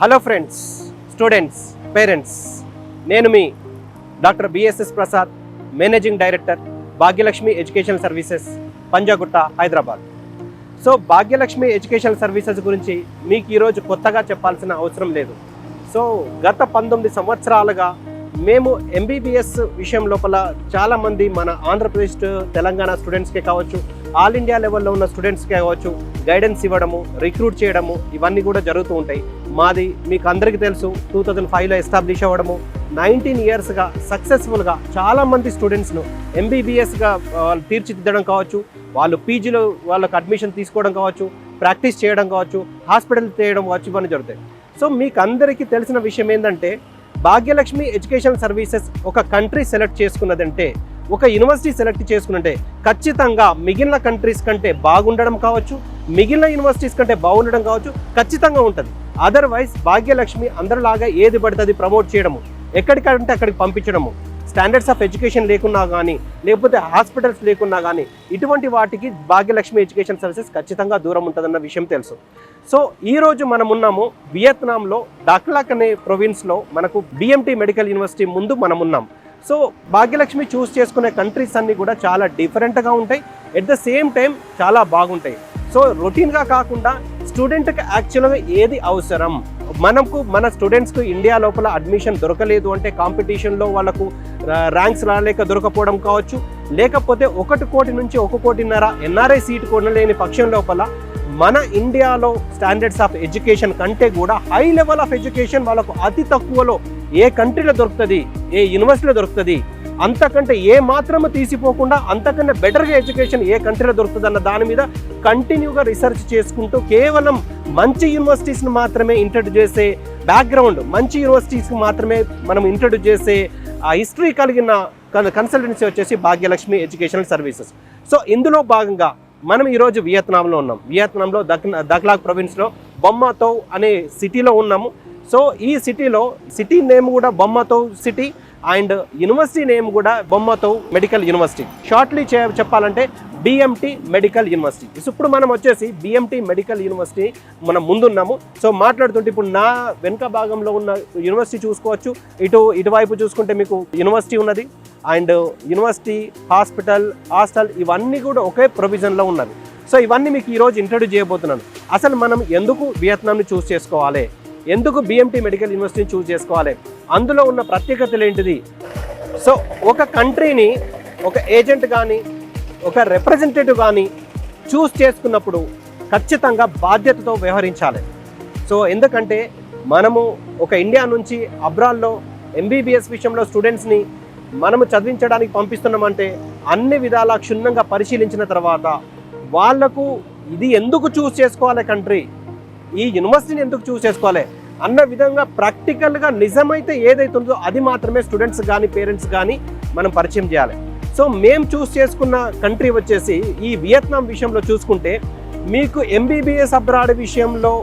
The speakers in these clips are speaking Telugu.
హలో ఫ్రెండ్స్, స్టూడెంట్స్, పేరెంట్స్, నేను మీ doctor BSS Prasad, managing director, Bhagyalakshmi educational services, Panjagutta, Hyderabad. So Bhagyalakshmi educational services గురించి మీకు ఈరోజు కొత్తగా చెప్పాల్సిన అవసరం లేదు. సో గత 19 సంవత్సరాలుగా మేము ఎంబీబీఎస్ విషయం లోపల చాలామంది మన ఆంధ్రప్రదేశ్ తెలంగాణ స్టూడెంట్స్కే కావచ్చు, ఆల్ ఇండియా లెవెల్లో ఉన్న స్టూడెంట్స్కే కావచ్చు, గైడెన్స్ ఇవ్వడము, రిక్రూట్ చేయడము, ఇవన్నీ కూడా జరుగుతూ ఉంటాయి. మాది మీకు అందరికీ తెలుసు, 2005లో ఎస్టాబ్లిష్ అవ్వడము, 19 ఇయర్స్గా సక్సెస్ఫుల్గా చాలామంది స్టూడెంట్స్ను ఎంబీబీఎస్గా తీర్చిదిద్దడం కావచ్చు, వాళ్ళు పీజీలో వాళ్ళకు అడ్మిషన్ తీసుకోవడం కావచ్చు, ప్రాక్టీస్ చేయడం కావచ్చు, హాస్పిటల్ చేయడం కావచ్చు, ఇవన్నీ జరుగుతాయి. సో మీకు అందరికీ తెలిసిన విషయం ఏంటంటే, భాగ్యలక్ష్మి ఎడ్యుకేషన్ సర్వీసెస్ ఒక కంట్రీ సెలెక్ట్ చేసుకున్నదంటే, ఒక యూనివర్సిటీ సెలెక్ట్ చేసుకున్నట్టే ఖచ్చితంగా మిగిలిన కంట్రీస్ కంటే బాగుండడం కావచ్చు, మిగిలిన యూనివర్సిటీస్ కంటే బాగుండడం కావచ్చు, ఖచ్చితంగా ఉంటుంది. అదర్వైజ్ భాగ్యలక్ష్మి అందరిలాగా ఏది పడుతుంది ప్రమోట్ చేయడము, ఎక్కడికంటే అక్కడికి పంపించడము, స్టాండర్డ్స్ ఆఫ్ ఎడ్యుకేషన్ లేకున్నా కానీ, లేకపోతే హాస్పిటల్స్ లేకున్నా కానీ, ఇటువంటి వాటికి భాగ్యలక్ష్మి ఎడ్యుకేషన్ సర్వీసెస్ ఖచ్చితంగా దూరం ఉంటుందన్న విషయం తెలుసు. సో ఈరోజు మనం ఉన్నాము వియత్నాంలో డాక్లాక్ అనే ప్రొవిన్స్లో, మనకు బిఎంటీ మెడికల్ యూనివర్సిటీ ముందు మనం ఉన్నాం. సో భాగ్యలక్ష్మి చూస్ చేసుకునే కంట్రీస్ అన్నీ కూడా చాలా డిఫరెంట్గా ఉంటాయి, ఎట్ ద సేమ్ టైం చాలా బాగుంటాయి. సో రొటీన్గా కాకుండా స్టూడెంట్కి యాక్చువల్గా ఏది అవసరం, మన స్టూడెంట్స్కు ఇండియా లోపల అడ్మిషన్ దొరకలేదు అంటే కాంపిటీషన్లో వాళ్ళకు ర్యాంక్స్ రాలేక దొరకపోవడం కావచ్చు, లేకపోతే 1 కోటి నుంచి 1.5 కోటి ఎన్ఆర్ఐ సీట్ కొనలేని పక్షం లోపల మన ఇండియాలో స్టాండర్డ్స్ ఆఫ్ ఎడ్యుకేషన్ కంటే కూడా హై లెవెల్ ఆఫ్ ఎడ్యుకేషన్ వాళ్ళకు అతి తక్కువలో ఏ కంట్రీలో దొరుకుతుంది, ఏ యూనివర్సిటీలో దొరుకుతుంది, అంతకంటే ఏ మాత్రము తీసిపోకుండా అంతకన్నా బెటర్గా ఎడ్యుకేషన్ ఏ కంట్రీలో దొరుకుతుంది అన్న దాని మీద కంటిన్యూగా రీసెర్చ్ చేసుకుంటూ కేవలం మంచి యూనివర్సిటీస్ని మాత్రమే ఇంట్రడ్యూస్ చేసే బ్యాక్గ్రౌండ్, మంచి యూనివర్సిటీస్కి మాత్రమే మనం ఇంట్రడ్యూస్ చేసే ఆ హిస్టరీ కలిగిన కన్సల్టెన్సీ వచ్చేసి భాగ్యలక్ష్మి ఎడ్యుకేషనల్ సర్వీసెస్. సో ఇందులో భాగంగా మనం ఈరోజు వియత్నాంలో ఉన్నాం. వియత్నాంలో దక్లాక్ ప్రొవిన్స్లో బొమ్మాతౌ అనే సిటీలో ఉన్నాము. సో ఈ సిటీ నేమ్ కూడా బొమ్మాతౌ సిటీ అండ్ యూనివర్సిటీ నేమ్ కూడా బొమ్మాతౌ మెడికల్ యూనివర్సిటీ. షార్ట్లీ చెప్పాలంటే బిఎంటీ మెడికల్ యూనివర్సిటీ. ఇప్పుడు మనం వచ్చేసి బిఎంటీ మెడికల్ యూనివర్సిటీ మనం ముందున్నాము. సో మాట్లాడుతుంటే ఇప్పుడు నా వెనుక భాగంలో ఉన్న యూనివర్సిటీ చూసుకోవచ్చు, ఇటువైపు చూసుకుంటే మీకు యూనివర్సిటీ ఉన్నది అండ్ యూనివర్సిటీ, హాస్పిటల్, హాస్టల్ ఇవన్నీ కూడా ఒకే ప్రొవిజన్లో ఉన్నది. సో ఇవన్నీ మీకు ఈరోజు ఇంట్రడ్యూస్ చేయబోతున్నాను. అసలు మనం ఎందుకు వియత్నాంని చూస్ చేసుకోవాలి, ఎందుకు బిఎంటీ మెడికల్ యూనివర్సిటీని చూస్ చేసుకోవాలి, అందులో ఉన్న ప్రత్యేకతలు ఏంటిది. సో ఒక కంట్రీని ఒక ఏజెంట్ కానీ ఒక రిప్రజెంటేటివ్ కానీ చూస్ చేసుకున్నప్పుడు ఖచ్చితంగా బాధ్యతతో వ్యవహరించాలి. సో ఎందుకంటే మనము ఒక ఇండియా నుంచి అబ్రాడ్లో ఎంబీబీఎస్ విషయంలో స్టూడెంట్స్ని మనము చదివించడానికి పంపిస్తున్నామంటే అన్ని విధాలా క్షుణ్ణంగా పరిశీలించిన తర్వాత వాళ్లకు ఇది ఎందుకు చూస్ చేసుకోవాలి, కంట్రీ ఈ యూనివర్సిటీని ఎందుకు చూస్ చేసుకోవాలి అన్న విధంగా ప్రాక్టికల్గా నిజమైతే ఏదైతుందో అది మాత్రమే స్టూడెంట్స్ కానీ పేరెంట్స్ కానీ మనం పరిచయం చేయాలి. సో మేము చూస్ చేసుకున్న కంట్రీ వచ్చేసి ఈ వియత్నాం విషయంలో చూసుకుంటే మీకు ఎంబీబీఎస్ అబ్రాడ్ విషయంలో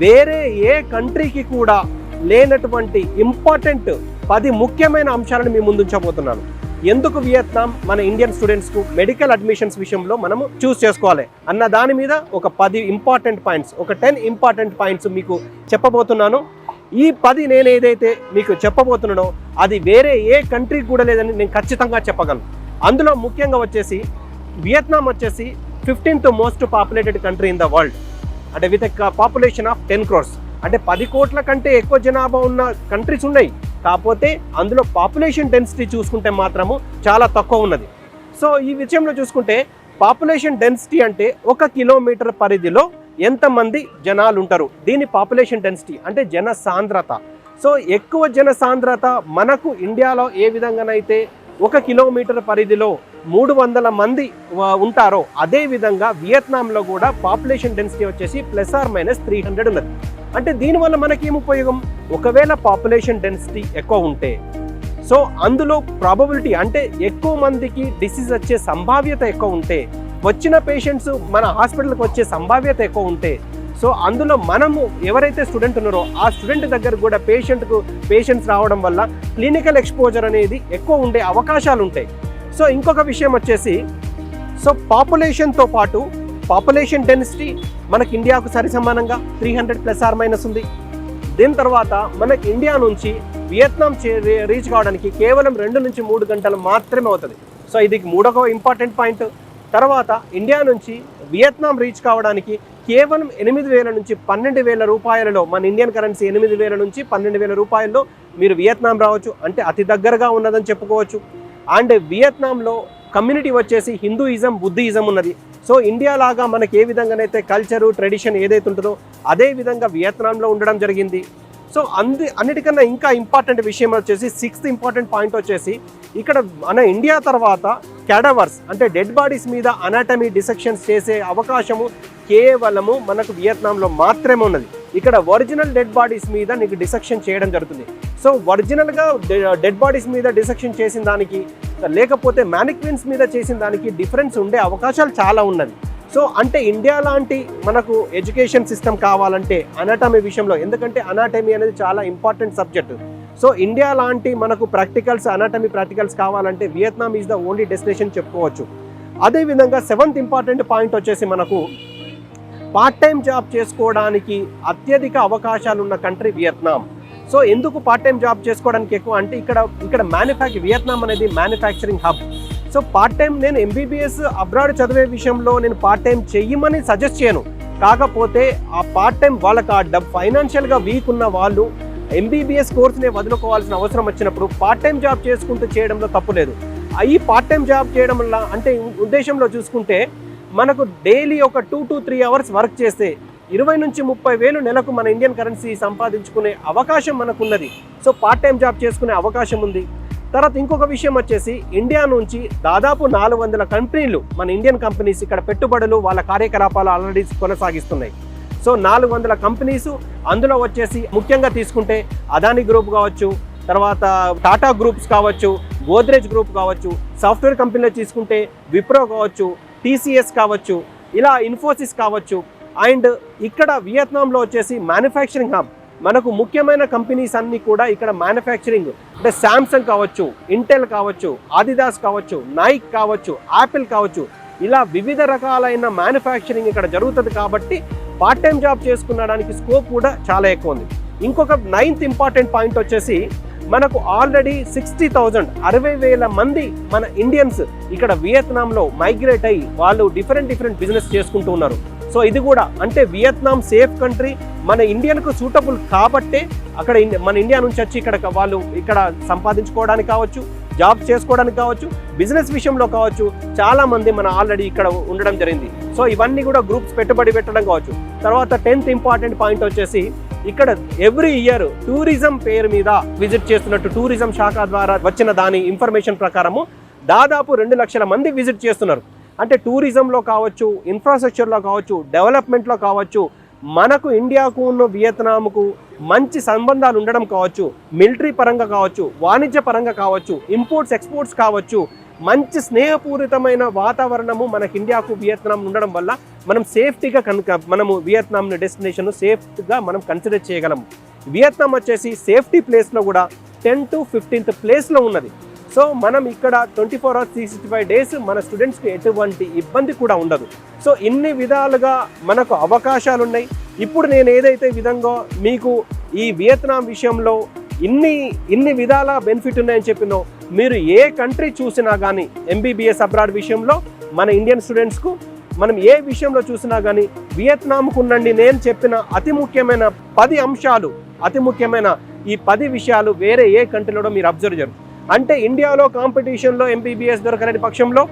వేరే ఏ కంట్రీకి కూడా లేనటువంటి ఇంపార్టెంట్ 10 ముఖ్యమైన అంశాలను మీ ముందుంచబోతున్నాను. ఎందుకు వియత్నాం మన ఇండియన్ స్టూడెంట్స్కు మెడికల్ అడ్మిషన్స్ విషయంలో మనము చూస్ చేసుకోవాలి అన్న దాని మీద ఒక 10 ఇంపార్టెంట్ పాయింట్స్, ఒక 10 ఇంపార్టెంట్ పాయింట్స్ మీకు చెప్పబోతున్నాను. ఈ 10 నేను ఏదైతే మీకు చెప్పబోతున్నానో అది వేరే ఏ కంట్రీకి కూడా లేదని నేను ఖచ్చితంగా చెప్పగలను. అందులో ముఖ్యంగా వచ్చేసి వియత్నాం వచ్చేసి 15th most populated country in the world, అంటే విత్ పాపులేషన్ ఆఫ్ 10 crores, అంటే 10 కోట్ల కంటే ఎక్కువ జనాభా ఉన్న కంట్రీస్ ఉన్నాయి. కాకపోతే అందులో పాపులేషన్ డెన్సిటీ చూసుకుంటే మాత్రము చాలా తక్కువ ఉన్నది. సో ఈ విషయంలో చూసుకుంటే పాపులేషన్ డెన్సిటీ అంటే 1 కిలోమీటర్ పరిధిలో ఎంతమంది జనాలు ఉంటారు, దీని పాపులేషన్ డెన్సిటీ అంటే జన సాంద్రత. సో ఎక్కువ జన సాంద్రత మనకు ఇండియాలో ఏ విధంగానైతే 1 కిలోమీటర్ పరిధిలో 300 మంది ఉంటారో అదే విధంగా వియత్నాంలో కూడా పాపులేషన్ డెన్సిటీ వచ్చేసి ±300 ఉన్నది. అంటే దీనివల్ల మనకేం ఉపయోగం, ఒకవేళ పాపులేషన్ డెన్సిటీ ఎక్కువ ఉంటే సో అందులో ప్రాబబిలిటీ అంటే ఎక్కువ మందికి డిసీజ్ వచ్చే సంభావ్యత ఎక్కువ ఉంటే, వచ్చిన పేషెంట్స్ మన హాస్పిటల్కి వచ్చే సంభావ్యత ఎక్కువ ఉంటే, సో అందులో మనము ఎవరైతే స్టూడెంట్ ఉన్నారో ఆ స్టూడెంట్ దగ్గర కూడా పేషెంట్స్ రావడం వల్ల క్లినికల్ ఎక్స్పోజర్ అనేది ఎక్కువ ఉండే అవకాశాలు ఉంటాయి. సో ఇంకొక విషయం వచ్చేసి, సో పాపులేషన్తో పాటు పాపులేషన్ డెన్సిటీ మనకి ఇండియాకు సరి సమానంగా 300 ± ఉంది. దీని తర్వాత మనకి ఇండియా నుంచి వియత్నాం రీచ్ కావడానికి కేవలం 2 నుంచి 3 గంటలు మాత్రమే అవుతుంది. సో ఇది మూడవ ఇంపార్టెంట్ పాయింట్. తర్వాత ఇండియా నుంచి వియత్నాం రీచ్ కావడానికి కేవలం 8,000 నుంచి 12,000 రూపాయలలో, మన ఇండియన్ కరెన్సీ 8,000 నుంచి 12,000 రూపాయల్లో మీరు వియత్నాం రావచ్చు. అంటే అతి దగ్గరగా ఉన్నదని చెప్పుకోవచ్చు. అండ్ వియత్నాంలో కమ్యూనిటీ వచ్చేసి హిందూయిజం, బుద్ధిజం ఉన్నది. సో ఇండియా లాగా మనకి ఏ విధంగానైతే కల్చరు, ట్రెడిషన్ ఏదైతే ఉంటుందో అదే విధంగా వియత్నాంలో ఉండడం జరిగింది. సో అన్నిటికన్నా ఇంకా ఇంపార్టెంట్ విషయం వచ్చేసి 6th ఇంపార్టెంట్ పాయింట్ వచ్చేసి ఇక్కడ మన ఇండియా తర్వాత క్యాడవర్స్ అంటే డెడ్ బాడీస్ మీద అనాటమీ డిసెక్షన్స్ చేసే అవకాశము కేవలము మనకు వియత్నాంలో మాత్రమే ఉన్నది. ఇక్కడ ఒరిజినల్ డెడ్ బాడీస్ మీద నీకు డిసెక్షన్ చేయడం జరుగుతుంది. సో ఒరిజినల్గా డెడ్ బాడీస్ మీద డిసెక్షన్ చేసిన దానికి లేకపోతే మ్యానిక్విన్స్ మీద చేసిన దానికి డిఫరెన్స్ ఉండే అవకాశాలు చాలా ఉన్నది. సో అంటే ఇండియా లాంటి మనకు ఎడ్యుకేషన్ సిస్టమ్ కావాలంటే అనాటమీ విషయంలో, ఎందుకంటే అనాటమీ అనేది చాలా ఇంపార్టెంట్ సబ్జెక్ట్. సో ఇండియా లాంటి మనకు ప్రాక్టికల్స్, అనాటమీ ప్రాక్టికల్స్ కావాలంటే Vietnam is the only destination చెప్పుకోవచ్చు. అదేవిధంగా 7th ఇంపార్టెంట్ పాయింట్ వచ్చేసి మనకు పార్ట్ టైం జాబ్ చేసుకోవడానికి అత్యధిక అవకాశాలు ఉన్న కంట్రీ వియత్నాం. సో ఎందుకు పార్ట్ టైం జాబ్ చేసుకోవడానికి ఎక్కువ అంటే ఇక్కడ వియత్నాం అనేది manufacturing hub. So part time నేను MBBS అబ్రాడ్ చదివే విషయంలో నేను పార్ట్ టైం చెయ్యమని సజెస్ట్ చేయను. కాకపోతే ఆ పార్ట్ టైం వాళ్ళకి ఆ ఫైనాన్షియల్గా వీక్ ఉన్న వాళ్ళు MBBS కోర్సునే వదులుకోవాల్సిన అవసరం వచ్చినప్పుడు పార్ట్ టైం జాబ్ చేసుకుంటూ చేయడంలో తప్పు లేదు. ఈ పార్ట్ టైం జాబ్ చేయడం వల్ల అంటే ఉద్దేశంలో చూసుకుంటే మనకు డైలీ ఒక 2 to 3 అవర్స్ వర్క్ చేస్తే 20 నుంచి 30 వేలు నెలకు మన ఇండియన్ కరెన్సీ సంపాదించుకునే అవకాశం మనకున్నది. సో పార్ట్ టైం జాబ్ చేసుకునే అవకాశం ఉంది. తర్వాత ఇంకొక విషయం వచ్చేసి ఇండియా నుంచి దాదాపు 400 కంపెనీలు, మన ఇండియన్ కంపెనీస్ ఇక్కడ పెట్టుబడులు, వాళ్ళ కార్యకలాపాలు ఆల్రెడీ కొనసాగిస్తున్నాయి. సో 400 కంపెనీస్, అందులో వచ్చేసి ముఖ్యంగా తీసుకుంటే అదానీ గ్రూప్ కావచ్చు, తర్వాత టాటా గ్రూప్స్ కావచ్చు, గోద్రేజ్ గ్రూప్ కావచ్చు, సాఫ్ట్వేర్ కంపెనీలో తీసుకుంటే విప్రో కావచ్చు, TCS కావచ్చు, ఇలా ఇన్ఫోసిస్ కావచ్చు. అండ్ ఇక్కడ వియత్నాంలో వచ్చేసి మ్యానుఫ్యాక్చరింగ్ హబ్. మనకు ముఖ్యమైన కంపెనీస్ అన్నీ కూడా ఇక్కడ మ్యానుఫ్యాక్చరింగ్ అంటే శాంసంగ్ కావచ్చు, ఇంటెల్ కావచ్చు, ఆదిదాస్ కావచ్చు, నైక్ కావచ్చు, యాపిల్ కావచ్చు, ఇలా వివిధ రకాలైన మ్యానుఫ్యాక్చరింగ్ ఇక్కడ జరుగుతుంది. కాబట్టి పార్ట్ టైం జాబ్ చేసుకునడానికి స్కోప్ కూడా చాలా ఎక్కువ ఉంది. ఇంకొక 9th ఇంపార్టెంట్ పాయింట్ వచ్చేసి మనకు ఆల్రెడీ 60,000 మంది మన ఇండియన్స్ ఇక్కడ వియత్నాంలో మైగ్రేట్ అయ్యి వాళ్ళు డిఫరెంట్ బిజినెస్ చేసుకుంటూ ఉన్నారు. సో ఇది కూడా అంటే వియత్నాం సేఫ్ కంట్రీ, మన ఇండియన్కు సూటబుల్ కాబట్టే అక్కడ మన ఇండియా నుంచి వచ్చి వాళ్ళు ఇక్కడ సంపాదించుకోవడానికి కావచ్చు, జాబ్ చేసుకోవడానికి కావచ్చు, బిజినెస్ విషయంలో కావచ్చు, చాలా మంది మన ఆల్రెడీ ఇక్కడ ఉండడం జరిగింది. సో ఇవన్నీ కూడా గ్రూప్స్ పెట్టుబడి పెట్టడం కావచ్చు. తర్వాత 10th ఇంపార్టెంట్ పాయింట్ వచ్చేసి ఇక్కడ ఎవ్రీ ఇయర్ టూరిజం పేరు మీద విజిట్ చేస్తున్నట్టు టూరిజం శాఖ ద్వారా వచ్చిన దాని ఇన్ఫర్మేషన్ ప్రకారము దాదాపు 2 లక్షల మంది విజిట్ చేస్తున్నారు. అంటే టూరిజంలో కావచ్చు, ఇన్ఫ్రాస్ట్రక్చర్లో కావచ్చు, డెవలప్మెంట్లో కావచ్చు, మనకు ఇండియాకు ఉన్న వియత్నాంకు మంచి సంబంధాలు ఉండడం కావచ్చు, మిలిటరీ పరంగా కావచ్చు, వాణిజ్య పరంగా కావచ్చు, ఇంపోర్ట్స్ ఎక్స్పోర్ట్స్ కావచ్చు, మంచి స్నేహపూరితమైన వాతావరణము మనకి ఇండియాకు వియత్నాం ఉండడం వల్ల మనం సేఫ్టీగా మనము వియత్నాం డెస్టినేషన్ సేఫ్గా మనం కన్సిడర్ చేయగలము. వియత్నాం వచ్చేసి సేఫ్టీ ప్లేస్లో కూడా 10 to 15th ప్లేస్లో ఉన్నది. సో మనం ఇక్కడ 24 hours 365 days మన స్టూడెంట్స్కి ఎటువంటి ఇబ్బంది కూడా ఉండదు. సో ఇన్ని విధాలుగా మనకు అవకాశాలు ఉన్నాయి. ఇప్పుడు నేను ఏదైతే విధంగా మీకు ఈ వియత్నాం విషయంలో ఇన్ని విధాల బెనిఫిట్ ఉన్నాయని చెప్పినో, మీరు ఏ కంట్రీ చూసినా కానీ MBBS అబ్రాడ్ విషయంలో మన ఇండియన్ స్టూడెంట్స్కు మనం ఏ విషయంలో చూసినా కానీ వియత్నాంకు ఉండండి నేను చెప్పిన అతి ముఖ్యమైన 10 అంశాలు, అతి ముఖ్యమైన ఈ 10 విషయాలు వేరే ఏ కంట్రీలో మీరు అబ్జర్వ్ చేయరు. అంటే ఇండియాలో కాంపిటీషన్లో MBBS దొరకలేని పక్షంలో,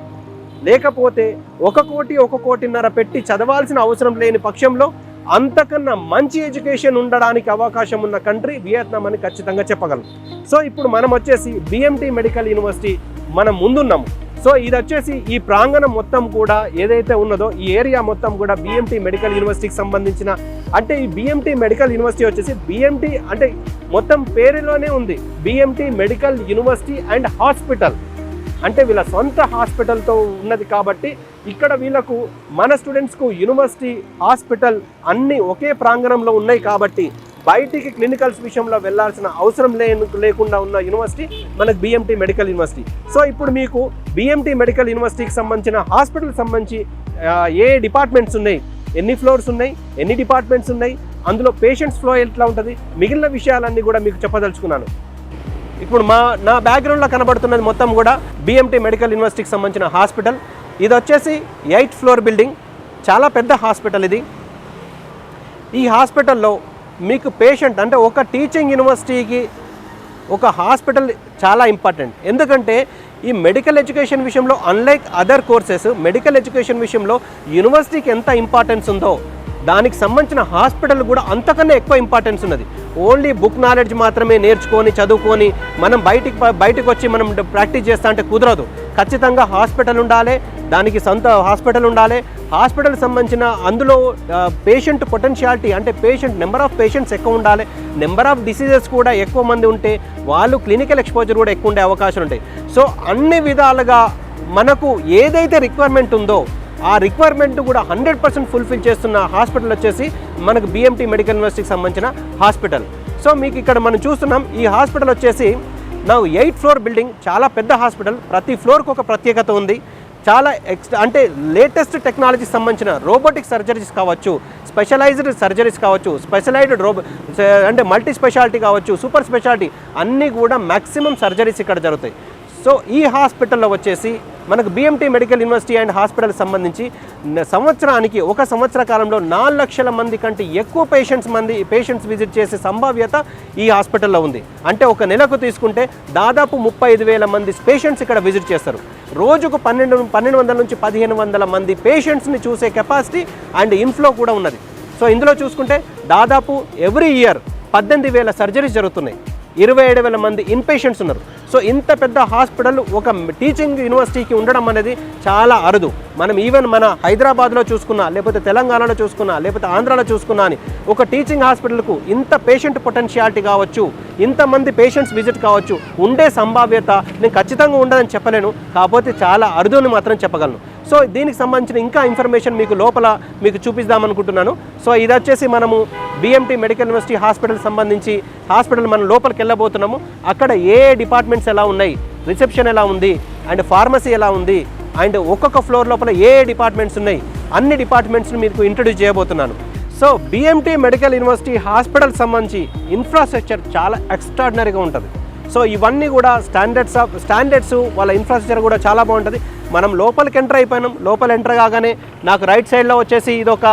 లేకపోతే 1 కోటి 1 కోటిన్నర పెట్టి చదవాల్సిన అవసరం లేని పక్షంలో అంతకన్నా మంచి ఎడ్యుకేషన్ ఉండడానికి అవకాశం ఉన్న కంట్రీ వియత్నాం అని ఖచ్చితంగా చెప్పగలం. సో ఇప్పుడు మనం వచ్చేసి BMT మెడికల్ యూనివర్సిటీ మనం ముందున్నాము. సో ఇది వచ్చేసి ఈ ప్రాంగణం మొత్తం కూడా ఏదైతే ఉన్నదో ఈ ఏరియా మొత్తం కూడా BMT మెడికల్ యూనివర్సిటీకి సంబంధించిన, అంటే ఈ BMT మెడికల్ యూనివర్సిటీ వచ్చేసి BMT అంటే మొత్తం పేరులోనే ఉంది, BMT medical university and hospital. అంటే వీళ్ళ సొంత హాస్పిటల్తో ఉన్నది కాబట్టి ఇక్కడ వీళ్ళకు మన స్టూడెంట్స్కు యూనివర్సిటీ, హాస్పిటల్ అన్నీ ఒకే ప్రాంగణంలో ఉన్నాయి కాబట్టి బయటికి క్లినికల్స్ విషయంలో వెళ్ళాల్సిన అవసరం లేకుండా ఉన్న యూనివర్సిటీ మనకు BMT మెడికల్ యూనివర్సిటీ. సో ఇప్పుడు మీకు BMT మెడికల్ యూనివర్సిటీకి సంబంధించిన హాస్పిటల్ సంబంధించి ఏ డిపార్ట్మెంట్స్ ఉన్నాయి, ఎన్ని ఫ్లోర్స్ ఉన్నాయి, ఎన్ని డిపార్ట్మెంట్స్ ఉన్నాయి, అందులో పేషెంట్స్ ఫ్లో ఎట్లా ఉంటుంది, మిగిలిన విషయాలన్నీ కూడా మీకు చెప్పదలుచుకున్నాను. ఇప్పుడు నా బ్యాక్గ్రౌండ్లో కనబడుతున్నది మొత్తం కూడా బిఎంటీ మెడికల్ యూనివర్సిటీకి సంబంధించిన హాస్పిటల్. ఇది వచ్చేసి 8th ఫ్లోర్ బిల్డింగ్, చాలా పెద్ద హాస్పిటల్ ఇది. ఈ హాస్పిటల్లో మీకు పేషెంట్ అంటే ఒక టీచింగ్ యూనివర్సిటీకి ఒక హాస్పిటల్ చాలా ఇంపార్టెంట్. ఎందుకంటే ఈ మెడికల్ ఎడ్యుకేషన్ విషయంలో unlike other courses, medical education విషయంలో యూనివర్సిటీకి ఎంత ఇంపార్టెన్స్ ఉందో దానికి సంబంధించిన హాస్పిటల్ కూడా అంతకన్నా ఎక్కువ ఇంపార్టెన్స్ ఉన్నది. ఓన్లీ బుక్ నాలెడ్జ్ మాత్రమే నేర్చుకొని చదువుకొని మనం బయటకు వచ్చి మనం ప్రాక్టీస్ చేస్తా అంటే కుదరదు. ఖచ్చితంగా హాస్పిటల్ ఉండాలి, దానికి సొంత హాస్పిటల్ ఉండాలి. హాస్పిటల్ సంబంధించిన అందులో పేషెంట్ పొటెన్షియాలిటీ అంటే నెంబర్ ఆఫ్ పేషెంట్స్ ఎక్కువ ఉండాలి, నెంబర్ ఆఫ్ డిసీజెస్ కూడా ఎక్కువ మంది ఉంటే వాళ్ళు క్లినికల్ ఎక్స్పోజర్ కూడా ఎక్కువ ఉండే అవకాశాలు ఉంటాయి. సో అన్ని విధాలుగా మనకు ఏదైతే రిక్వైర్మెంట్ ఉందో ఆ రిక్వైర్మెంట్ కూడా 100% ఫుల్ఫిల్ చేస్తున్న హాస్పిటల్ వచ్చేసి మనకు బిఎంటీ మెడికల్ యూనివర్సిటీకి సంబంధించిన హాస్పిటల్. సో మీకు ఇక్కడ మనం చూస్తున్నాం, ఈ హాస్పిటల్ వచ్చేసి 8th ఫ్లోర్ బిల్డింగ్, చాలా పెద్ద హాస్పిటల్. ప్రతి ఫ్లోర్కి ఒక ప్రత్యేకత ఉంది. చాలా అంటే లేటెస్ట్ టెక్నాలజీకి సంబంధించిన రోబోటిక్ సర్జరీస్ కావచ్చు, స్పెషలైజ్డ్ సర్జరీస్ కావచ్చు, అంటే మల్టీ స్పెషాలిటీ కావచ్చు, సూపర్ స్పెషాలిటీ అన్నీ కూడా మ్యాక్సిమం సర్జరీస్ ఇక్కడ జరుగుతాయి. సో ఈ హాస్పిటల్లో వచ్చేసి మనకు BMT medical university and hospital సంబంధించి సంవత్సరానికి ఒక సంవత్సర కాలంలో 4 లక్షల మంది కంటే ఎక్కువ పేషెంట్స్ విజిట్ చేసే సంభావ్యత ఈ హాస్పిటల్లో ఉంది. అంటే ఒక నెలకు తీసుకుంటే దాదాపు 35,000 మంది పేషెంట్స్ ఇక్కడ విజిట్ చేస్తారు. రోజుకు 1200 నుంచి 1500 మంది పేషెంట్స్ని చూసే కెపాసిటీ అండ్ ఇన్ఫ్లో కూడా ఉన్నది. సో ఇందులో చూసుకుంటే దాదాపు ఎవ్రీ ఇయర్ 18,000 సర్జరీస్ జరుగుతున్నాయి, 27,000 మంది ఇన్పేషెంట్స్ ఉన్నారు. సో ఇంత పెద్ద హాస్పిటల్ ఒక టీచింగ్ యూనివర్సిటీకి ఉండడం అనేది చాలా అరుదు. మనం ఈవెన్ మన హైదరాబాద్లో చూసుకున్నా, లేకపోతే తెలంగాణలో చూసుకున్నా, లేకపోతే ఆంధ్రాలో చూసుకున్నా అని ఒక టీచింగ్ హాస్పిటల్కు ఇంత పేషెంట్ పొటెన్షియాలిటీ కావచ్చు, ఇంతమంది పేషెంట్స్ విజిట్ కావచ్చు ఉండే సంభావ్యత నేను ఖచ్చితంగా ఉండదని చెప్పలేను, కాకపోతే చాలా అరుదుని మాత్రం చెప్పగలను. సో దీనికి సంబంధించిన ఇంకా ఇన్ఫర్మేషన్ మీకు లోపల మీకు చూపిద్దామనుకుంటున్నాను. సో ఇది వచ్చేసి మనము బిఎంటీ మెడికల్ యూనివర్సిటీ హాస్పిటల్ సంబంధించి హాస్పిటల్ మనం లోపలికి వెళ్ళబోతున్నాము. అక్కడ ఏ డిపార్ట్మెంట్స్ ఎలా ఉన్నాయి, రిసెప్షన్ ఎలా ఉంది, అండ్ ఫార్మసీ ఎలా ఉంది, అండ్ ఒక్కొక్క ఫ్లోర్ లోపల ఏ డిపార్ట్మెంట్స్ ఉన్నాయి, అన్ని డిపార్ట్మెంట్స్ని మీకు ఇంట్రడ్యూస్ చేయబోతున్నాను. So BMT medical university hospital సంబంధించి ఇన్ఫ్రాస్ట్రక్చర్ చాలా ఎక్స్ట్రాడినరీగా ఉంటుంది. సో ఇవన్నీ కూడా స్టాండర్డ్స్ వాళ్ళ ఇన్ఫ్రాస్ట్రక్చర్ కూడా చాలా బాగుంటుంది. మనం లోపలికి ఎంటర్ అయిపోయినాం. లోపల ఎంటర్ కాగానే నాకు రైట్ సైడ్లో వచ్చేసి ఇది ఒక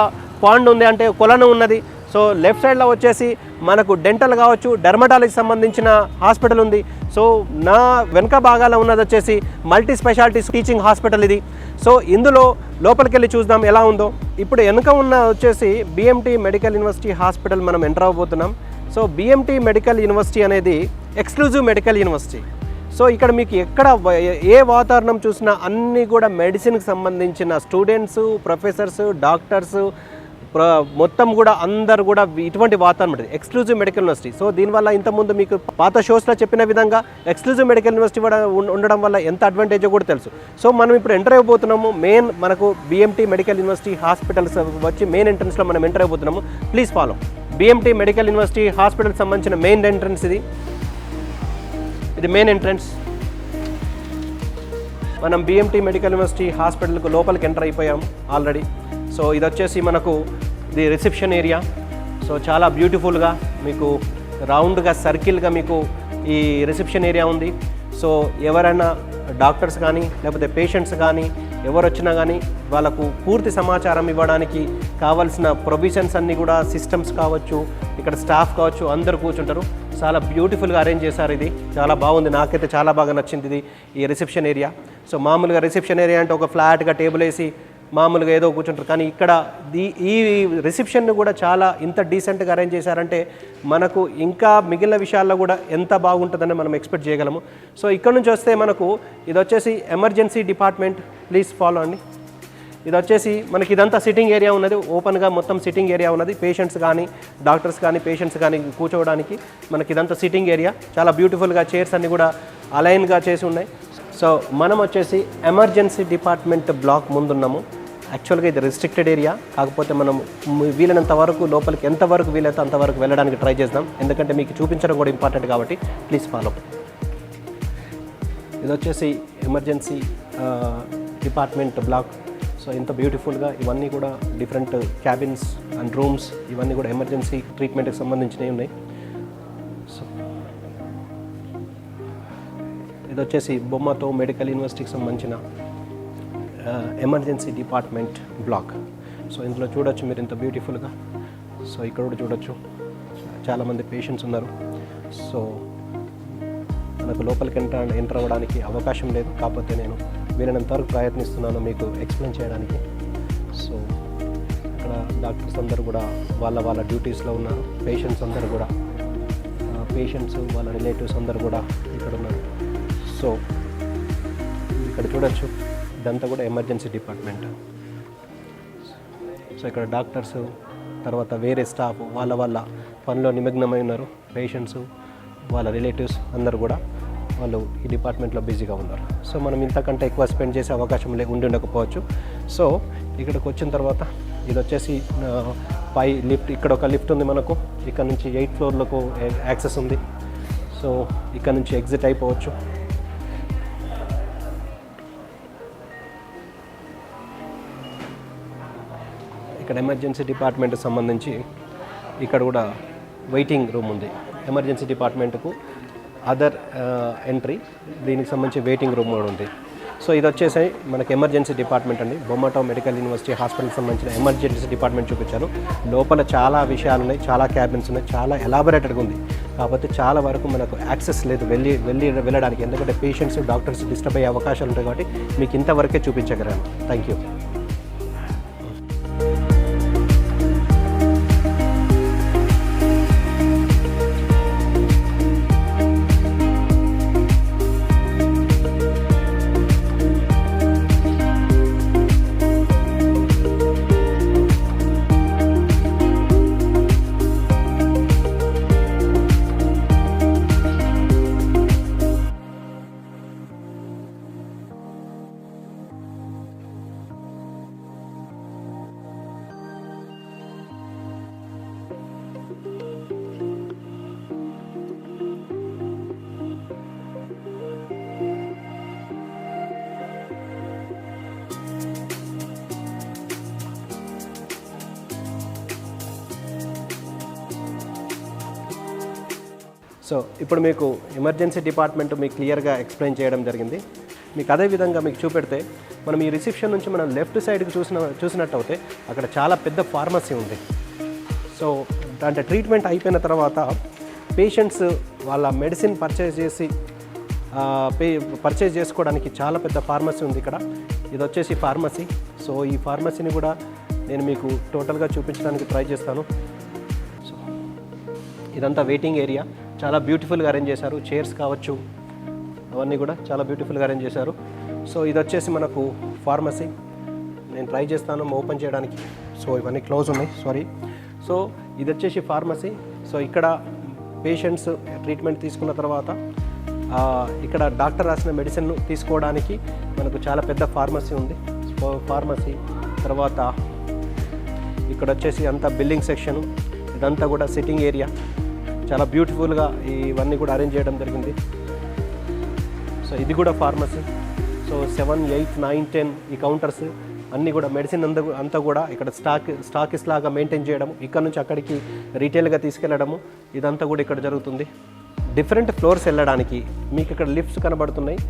పాండ్ ఉంది, అంటే కొలను ఉన్నది. సో లెఫ్ట్ సైడ్లో వచ్చేసి మనకు డెంటల్ కావచ్చు, డెర్మటాలజీకి సంబంధించిన హాస్పిటల్ ఉంది. సో నా వెనక భాగాల్లో ఉన్నది వచ్చేసి మల్టీ స్పెషాలిటీ టీచింగ్ హాస్పిటల్ ఇది. సో ఇందులో లోపలికి వెళ్ళి చూద్దాం ఎలా ఉందో. ఇప్పుడు వెనక ఉన్న వచ్చేసి బిఎంటీ మెడికల్ యూనివర్సిటీ హాస్పిటల్ మనం ఎంటర్ అవ్వబోతున్నాం. సో బిఎంటీ మెడికల్ యూనివర్సిటీ అనేది ఎక్స్క్లూజివ్ మెడికల్ యూనివర్సిటీ. సో ఇక్కడ మీకు ఎక్కడ ఏ వాతావరణం చూసినా అన్నీ కూడా మెడిసిన్కి సంబంధించిన స్టూడెంట్స్, ప్రొఫెసర్స్, డాక్టర్స్ మొత్తం కూడా అందరు కూడా ఇటువంటి వాతావరణం ఉంటుంది ఎక్స్క్లూజివ్ మెడికల్ యూనివర్సిటీ. సో దీనివల్ల ఇంతకుముందు మీకు పాత షోస్లో చెప్పిన విధంగా ఎక్స్క్లూజివ్ మెడికల్ యూనివర్సిటీ ఉండడం వల్ల ఎంత అడ్వాంటేజో కూడా తెలుసు. సో మనం ఇప్పుడు ఎంటర్ అయిపోతున్నాము. మనకు బిఎంటీ మెడికల్ యూనివర్సిటీ హాస్పిటల్స్ వచ్చి మెయిన్ ఎంట్రన్స్లో మనం ఎంటర్ అయిపోతున్నాము. Please follow. BMT medical university hospital సంబంధించిన మెయిన్ ఎంట్రన్స్ ఇది మెయిన్ ఎంట్రన్స్. మనం బిఎంటీ మెడికల్ యూనివర్సిటీ హాస్పిటల్కు లోపలికి ఎంటర్ అయిపోయాం ఆల్రెడీ. సో ఇది వచ్చేసి మనకు ఇది రిసెప్షన్ ఏరియా. సో చాలా బ్యూటిఫుల్గా మీకు రౌండ్గా సర్కిల్గా మీకు ఈ రిసెప్షన్ ఏరియా ఉంది. సో ఎవరైనా డాక్టర్స్ కానీ లేకపోతే పేషెంట్స్ కానీ ఎవరు వచ్చినా కానీ వాళ్ళకు పూర్తి సమాచారం ఇవ్వడానికి కావాల్సిన ప్రొవిజన్స్ అన్నీ కూడా సిస్టమ్స్ కావచ్చు, ఇక్కడ స్టాఫ్ కావచ్చు, అందరూ కూర్చుంటారు. చాలా బ్యూటిఫుల్గా అరేంజ్ చేశారు. ఇది చాలా బాగుంది, నాకైతే చాలా బాగా నచ్చింది ఇది ఈ రిసెప్షన్ ఏరియా. సో మామూలుగా రిసెప్షన్ ఏరియా అంటే ఒక ఫ్లాట్గా టేబుల్ వేసి మామూలుగా ఏదో కూర్చుంటారు, కానీ ఇక్కడ ఈ రిసెప్షన్ని కూడా చాలా ఇంత డీసెంట్గా అరేంజ్ చేశారంటే మనకు ఇంకా మిగిలిన విషయాల్లో కూడా ఎంత బాగుంటుందని మనం ఎక్స్పెక్ట్ చేయగలము. సో ఇక్కడ నుంచి వస్తే మనకు ఇది వచ్చేసి ఎమర్జెన్సీ డిపార్ట్మెంట్. ప్లీజ్ ఫాలో అండి. ఇది వచ్చేసి మనకి ఇదంతా సిట్టింగ్ ఏరియా ఉన్నది, ఓపెన్గా మొత్తం సిట్టింగ్ ఏరియా ఉన్నది. పేషెంట్స్ కానీ డాక్టర్స్ కానీ పేషెంట్స్ కానీ కూర్చోవడానికి మనకి ఇదంతా సిట్టింగ్ ఏరియా. చాలా బ్యూటిఫుల్గా చైర్స్ అన్నీ కూడా అలైన్గా చేసి ఉన్నాయి. సో మనం వచ్చేసి ఎమర్జెన్సీ డిపార్ట్మెంట్ బ్లాక్ ముందున్నాము. యాక్చువల్గా ఇది రిస్ట్రిక్టెడ్ ఏరియా, కాకపోతే మనం వీలైనంత వరకు లోపలికి ఎంతవరకు వీలైతే అంతవరకు వెళ్ళడానికి ట్రై చేద్దాం, ఎందుకంటే మీకు చూపించడం కూడా ఇంపార్టెంట్ కాబట్టి. Please follow. ఇది వచ్చేసి ఎమర్జెన్సీ డిపార్ట్మెంట్ బ్లాక్. సో ఇంత బ్యూటిఫుల్గా ఇవన్నీ కూడా డిఫరెంట్ క్యాబిన్స్ అండ్ రూమ్స్ ఇవన్నీ కూడా ఎమర్జెన్సీ ట్రీట్మెంట్కి సంబంధించినవి ఉన్నాయి. సో ఇది వచ్చేసి బొమ్మతో మెడికల్ యూనివర్సిటీకి సంబంధించిన ఎమర్జెన్సీ డిపార్ట్మెంట్ బ్లాక్. సో ఇందులో చూడొచ్చు మీరు ఇంత బ్యూటిఫుల్గా. సో ఇక్కడ కూడా చూడొచ్చు చాలామంది పేషెంట్స్ ఉన్నారు. సో మనకు లోపలికి ఎంటర్ అవ్వడానికి అవకాశం లేదు, కాకపోతే నేను వీలైనంత వరకు ప్రయత్నిస్తున్నాను మీకు ఎక్స్ప్లెయిన్ చేయడానికి. సో ఇక్కడ డాక్టర్స్ అందరూ కూడా వాళ్ళ డ్యూటీస్లో ఉన్నారు. పేషెంట్స్ అందరూ కూడా పేషెంట్స్ వాళ్ళ రిలేటివ్స్ అందరూ కూడా ఇక్కడ ఉన్నారు. సో ఇక్కడ చూడొచ్చు ఇదంతా కూడా ఎమర్జెన్సీ డిపార్ట్మెంట్. సో ఇక్కడ డాక్టర్స్ తర్వాత వేరే స్టాఫ్ వాళ్ళ పనిలో నిమగ్నమై ఉన్నారు. పేషెంట్స్ వాళ్ళ రిలేటివ్స్ అందరూ కూడా వాళ్ళు ఈ డిపార్ట్మెంట్లో బిజీగా ఉన్నారు. సో మనం ఇంతకంటే ఎక్కువ స్పెండ్ చేసే అవకాశం ఉండకపోవచ్చు. సో ఇక్కడికి వచ్చిన తర్వాత ఇది వచ్చేసి పై లిఫ్ట్, ఇక్కడ ఒక లిఫ్ట్ ఉంది మనకు. ఇక్కడ నుంచి 8th ఫ్లోర్లకు యాక్సెస్ ఉంది. సో ఇక్కడ నుంచి ఎగ్జిట్ అయిపోవచ్చు. ఇక్కడ ఎమర్జెన్సీ డిపార్ట్మెంట్కి సంబంధించి ఇక్కడ కూడా వెయిటింగ్ రూమ్ ఉంది. ఎమర్జెన్సీ డిపార్ట్మెంట్కు అదర్ ఎంట్రీ, దీనికి సంబంధించి వెయిటింగ్ రూమ్ కూడా ఉంది. సో ఇది వచ్చేసి మనకి ఎమర్జెన్సీ డిపార్ట్మెంట్ అండి. బొమ్మటో మెడికల్ యూనివర్సిటీ హాస్పిటల్కి సంబంధించిన ఎమర్జెన్సీ డిపార్ట్మెంట్ చూపించాను. లోపల చాలా విషయాలు ఉన్నాయి, చాలా క్యాబిన్స్ ఉన్నాయి, చాలా ఎలాబొరేటెడ్గా ఉంది. కాకపోతే చాలా వరకు మనకు యాక్సెస్ లేదు వెళ్ళడానికి, ఎందుకంటే పేషెంట్స్ డాక్టర్స్ డిస్టర్బ్ అయ్యే అవకాశాలు ఉంటాయి. కాబట్టి మీకు ఇంతవరకే చూపించగలను. Thank you. సో ఇప్పుడు మీకు ఎమర్జెన్సీ డిపార్ట్మెంట్ మీకు క్లియర్గా ఎక్స్ప్లెయిన్ చేయడం జరిగింది. మీకు అదేవిధంగా మీకు చూపెడితే మనం ఈ రిసెప్షన్ నుంచి మనం లెఫ్ట్ సైడ్కి చూసినట్టు అయితే అక్కడ చాలా పెద్ద ఫార్మసీ ఉంది. సో అంటే ట్రీట్మెంట్ అయిపోయిన తర్వాత పేషెంట్స్ వాళ్ళ మెడిసిన్ పర్చేజ్ చేసుకోవడానికి చాలా పెద్ద ఫార్మసీ ఉంది ఇక్కడ. ఇది వచ్చేసి ఫార్మసీ. సో ఈ ఫార్మసీని కూడా నేను మీకు టోటల్గా చూపించడానికి ట్రై చేస్తాను. సో ఇదంతా వెయిటింగ్ ఏరియా, చాలా బ్యూటిఫుల్గా అరేంజ్ చేశారు. చైర్స్ కావచ్చు అవన్నీ కూడా చాలా బ్యూటిఫుల్గా అరేంజ్ చేశారు. సో ఇది వచ్చేసి మనకు ఫార్మసీ. నేను ట్రై చేస్తాను ఓపెన్ చేయడానికి. సో ఇవన్నీ క్లోజ్ ఉన్నాయి, సారీ. సో ఇది వచ్చేసి ఫార్మసీ. సో ఇక్కడ పేషెంట్స్ ట్రీట్మెంట్ తీసుకున్న తర్వాత ఇక్కడ డాక్టర్ రాసిన మెడిసిన్ తీసుకోవడానికి మనకు చాలా పెద్ద ఫార్మసీ ఉంది. ఫార్మసీ తర్వాత ఇక్కడ వచ్చేసి అంతా బిల్లింగ్ సెక్షను, ఇదంతా కూడా సిట్టింగ్ ఏరియా. చాలా బ్యూటిఫుల్గా ఇవన్నీ కూడా అరేంజ్ చేయడం జరిగింది. సో ఇది కూడా ఫార్మసీ. సో 7, 8, 9, 10 ఈ కౌంటర్స్ అన్నీ కూడా మెడిసిన్ అంతా కూడా ఇక్కడ స్టాకిస్ లాగా మెయింటైన్ చేయడం, ఇక్కడ నుంచి అక్కడికి రీటైల్గా తీసుకెళ్ళడము, ఇదంతా కూడా ఇక్కడ జరుగుతుంది. డిఫరెంట్ ఫ్లోర్స్ వెళ్ళడానికి మీకు ఇక్కడ లిఫ్ట్స్ కనబడుతున్నాయి.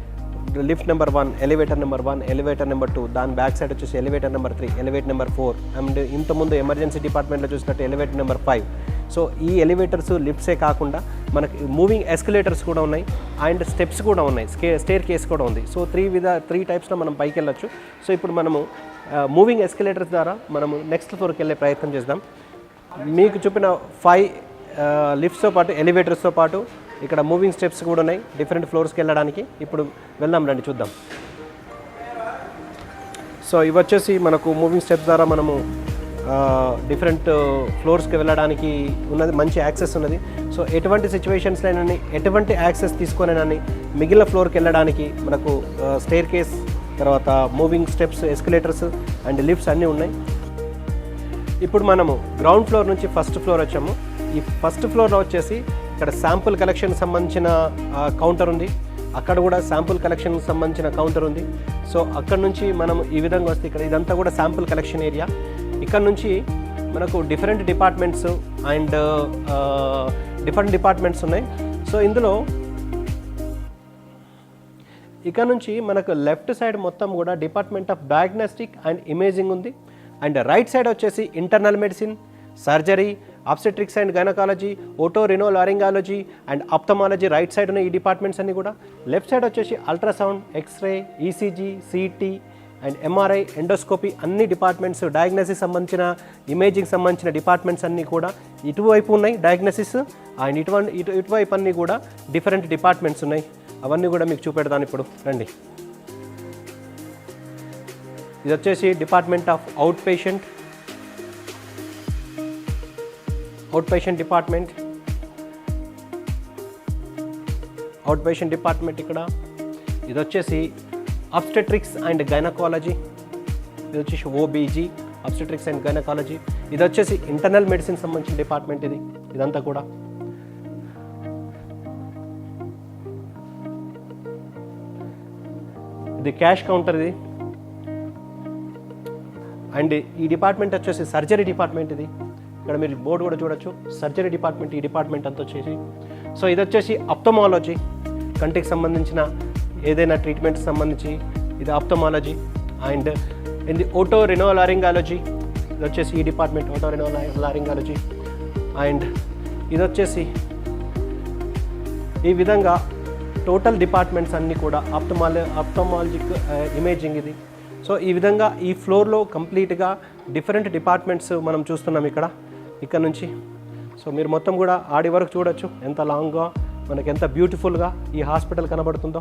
Lift number 1, elevator number 1, elevator number 2, దాని బ్యాక్ సైడ్ వచ్చేసి elevator number 3, elevator number 4 and ఇంతకుముందు ఎమర్జెన్సీ డిపార్ట్మెంట్లో చూసినట్టు ఎలివేటర్ నెంబర్ 5. సో ఈ ఎలివేటర్స్ లిఫ్ట్సే కాకుండా మనకి మూవింగ్ ఎస్కలేటర్స్ కూడా ఉన్నాయి అండ్ స్టెప్స్ కూడా ఉన్నాయి, స్టేర్ కేస్ కూడా ఉంది. సో 3 టైప్స్లో మనం పైకి వెళ్ళొచ్చు. సో ఇప్పుడు మనము మూవింగ్ ఎస్కలేటర్స్ ద్వారా మనము నెక్స్ట్ ఫ్లోర్కి వెళ్ళే ప్రయత్నం చేద్దాం. మీకు చూపిన 5 లిఫ్ట్స్తో పాటు ఎలివేటర్స్తో పాటు ఇక్కడ మూవింగ్ స్టెప్స్ కూడా ఉన్నాయి డిఫరెంట్ ఫ్లోర్స్కి వెళ్ళడానికి. ఇప్పుడు వెళ్దాం రండి, చూద్దాం. సో ఇవి వచ్చేసి మనకు మూవింగ్ స్టెప్స్ ద్వారా మనము డిఫరెంట్ ఫ్లోర్స్కి వెళ్ళడానికి ఉన్నది, మంచి యాక్సెస్ ఉన్నది. సో ఎటువంటి సిచ్యువేషన్స్లోనని ఎటువంటి యాక్సెస్ తీసుకొనేనని మిగిలిన ఫ్లోర్కి వెళ్ళడానికి మనకు స్టేర్ కేస్, తర్వాత moving steps, escalators and lifts అన్నీ ఉన్నాయి. ఇప్పుడు మనము గ్రౌండ్ ఫ్లోర్ నుంచి ఫస్ట్ ఫ్లోర్ వచ్చాము. ఈ ఫస్ట్ ఫ్లోర్లో వచ్చేసి ఇక్కడ శాంపుల్ కలెక్షన్ సంబంధించిన కౌంటర్ ఉంది. అక్కడ కూడా శాంపుల్ కలెక్షన్ సంబంధించిన కౌంటర్ ఉంది. సో అక్కడ నుంచి మనం ఈ విధంగా వస్తే ఇక్కడ ఇదంతా కూడా శాంపుల్ కలెక్షన్ ఏరియా. ఇక్కడ నుంచి మనకు డిఫరెంట్ డిపార్ట్మెంట్స్ ఉన్నాయి. సో ఇందులో ఇక్కడ నుంచి మనకు లెఫ్ట్ సైడ్ మొత్తం కూడా department of diagnostic and imaging ఉంది. అండ్ రైట్ సైడ్ వచ్చేసి internal medicine, surgery, obstetrics and gynaecology, otorhinolaryngology and ophthalmology right side ఉన్న ఈ డిపార్ట్మెంట్స్ అన్నీ కూడా. లెఫ్ట్ సైడ్ వచ్చేసి ultrasound, x-ray, ECG, CT and MRI, endoscopy అన్ని డిపార్ట్మెంట్స్, డయాగ్నోసిస్ సంబంధించిన, ఇమేజింగ్ సంబంధించిన డిపార్ట్మెంట్స్ అన్నీ కూడా ఇటువైపు ఉన్నాయి. డయాగ్నోసిస్ అండ్ ఇటువైపు అన్నీ కూడా డిఫరెంట్ డిపార్ట్మెంట్స్ ఉన్నాయి. అవన్నీ కూడా మీకు చూపెడతాను ఇప్పుడు, రండి. ఇది వచ్చేసి department of out patient department. ఇక్కడ ఇది వచ్చేసి ఆబ్స్టెట్రిక్స్ అండ్ గైనకాలజీ. ఇది వచ్చేసి ఓబీజీ, ఆబ్స్టెట్రిక్స్ అండ్ గైనకాలజీ. ఇది వచ్చేసి ఇంటర్నల్ మెడిసిన్ సంబంధించిన డిపార్ట్మెంట్ ఇదంతా కూడా. ఇది క్యాష్ కౌంటర్ ఇది. అండ్ ఈ డిపార్ట్మెంట్ వచ్చేసి సర్జరీ డిపార్ట్మెంట్ ఇది. ఇక్కడ మీరు బోర్డు కూడా చూడొచ్చు, సర్జరీ డిపార్ట్మెంట్. ఈ డిపార్ట్మెంట్ అంతా వచ్చేసి, సో ఇది వచ్చేసి ఆప్థమాలజీ, కంటికి సంబంధించిన ఏదైనా ట్రీట్మెంట్ సంబంధించి ఇది ఆప్థమాలజీ. అండ్ ఇది ఓటోరినోలారింగాలజీ, ఇది వచ్చేసి ఈ డిపార్ట్మెంట్ ఓటోరినోలారింగాలజీ. అండ్ ఇది వచ్చేసి ఈ విధంగా టోటల్ డిపార్ట్మెంట్స్ అన్నీ కూడా ఆప్థమాలజిక్ ఇమేజింగ్ ఇది. సో ఈ విధంగా ఈ ఫ్లోర్లో కంప్లీట్గా డిఫరెంట్ డిపార్ట్మెంట్స్ మనం చూస్తున్నాం ఇక్కడ నుంచి. సో మీరు మొత్తం కూడా ఆడి వరకు చూడొచ్చు ఎంత లాంగ్గా, మనకి ఎంత బ్యూటిఫుల్గా ఈ హాస్పిటల్ కనబడుతుందో.